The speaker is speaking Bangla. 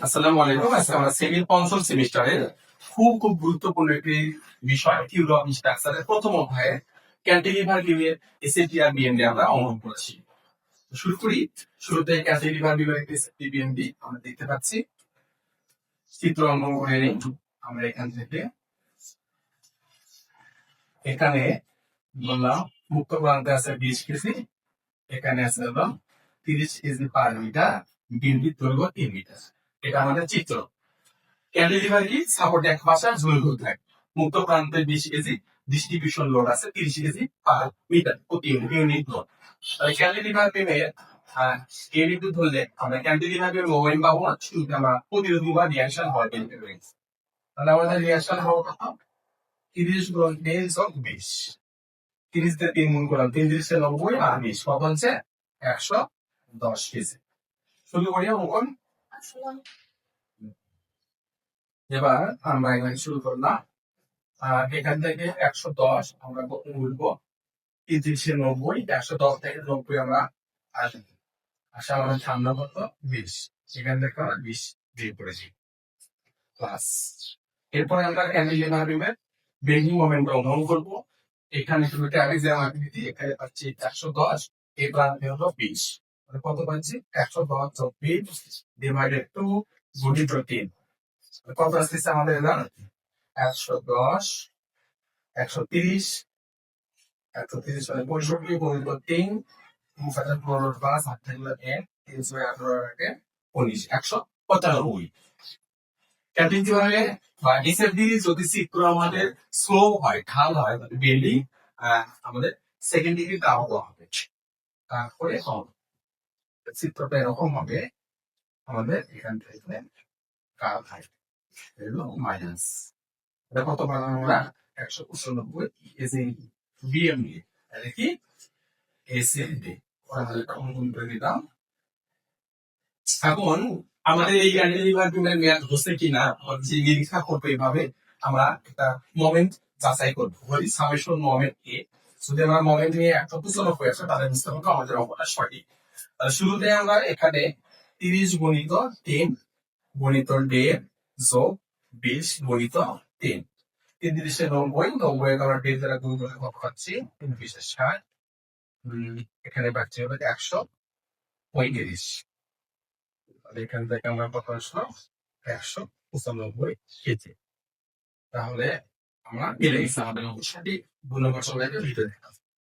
আসসালামু আলাইকুম। আজকে আমরা সেকেন্ড পঞ্চম সেমিস্টারের খুব গুরুত্বপূর্ণ একটি বিষয় থিওরি অফ স্ট্রাকচারের প্রথম অধ্যায়ে ক্যান্টিলিভার বিমের এসএটিআর বিএমডি আমরা অঙ্কন করেছি। শুরু করি। শুরুতে ক্যান্টিলিভার বিমের একটি বিএমডি আমরা দেখতে পাচ্ছি। চিত্র অঙ্কন করে নিই আমরা এখান থেকে। এখানে বললাম মুক্ত প্রান্তে আছে 20 কেজি, এখানে আছে হলো 30 কেজি পার মিটার, বিএমডির দৈর্ঘ্য 3 মিটার। এটা আমাদের চিত্র। ক্যান্টিলিভার কি সাপোর্ট এক পাশে ঝুল থাকে। মুক্ত প্রান্তে 20 কেজি, ডিস্ট্রিবিউশন লোড আছে 30 কেজি পার মিটার প্রতি ইউনিট লোড। ক্যান্টিলিভার বিমের এই বিদ্যুৎ ধরলে আমরা ক্যান্টিলিভার বিমের মোমেন্ট পাবো না, শুধু আমরা প্রতিরোধী বা রিয়াকশন হয় ক্যান্টিলিভার। তাহলে আমাদের রিয়াকশন হবে কত? 30 গুণ 10 যোগ 20। 30 দিয়ে 3 গুণ করলাম, 3 30 90 আর 20 কত হচ্ছে? 110 কেজি। শুরু করি অঙ্কন। এবার আমরা এখানে শুরু করলাম। এখান থেকে 110 আমরা উঠবো, 30-90, 110 থেকে 90 আমরা আসবো। আসা আমাদের সামনে কত? 20। সেখান থেকে আমরা 20 দিয়ে করেছি প্লাস। এরপরে আমরা ক্যান্টিলিভার বিমের বেন্ডিং মোমেন্ট অনুমান করবো। এখানে শুধু ট্রাপিজিয়াম আকৃতি, এখানে পাচ্ছি 110, এই প্রান্তে হলো 20। কত পাচ্ছি? 110 যোগ 20 ডিভাইডেড 2 গুণিত 3। কত আসতেছে আমাদের? 110, 130, 130 মানে 65 গুণিত 3, 5 8 থাকলে 1, 3 6 18 19, 195। ক্যান্টিলিভারে বা এসএফডি যদি চিত্র আমাদের স্লো হয়, ঢাল হয়, বেন্ডিং আমাদের সেকেন্ড ডিগ্রি দাও হবে। তারপরে চিত্রটা এরকম হবে আমাদের এখান থেকে কার্ভ হয় এগুলো মাইনাস। এটা কত পারলাম আমরা? 195 কেজি বিএমডি। তাহলে কি এসএফডি অঙ্কন করে দিলাম। এখন আমাদের এই ক্যান্টিলিভার বিমের মেয়াদ হচ্ছে কিনা হচ্ছে নিরীক্ষা করবো। এইভাবে আমরা একটা মোমেন্ট যাচাই করবো। বলি সামেশন মোমেন্ট এ। যদি আমরা মোমেন্ট নিয়ে 195 আসে তাহলে বুঝতে হবে আমাদের অঙ্কটা সঠিক। শুরুতে আমরা এখানে 30 গুণিত 3 গুণিত 1.5 যোগ 20 গুণিত 3। 3 30 90, 90 আমরা 1.5 দ্বারা গুণ করে কত পাচ্ছি? 3 20 60। এখানে পাচ্ছি হলো 135। এখান থেকে আমরা কত আসলো? 195 কেজি। তাহলে আমরা পেরে গেছি আমাদের সঠিক গুণগত ভিতরে।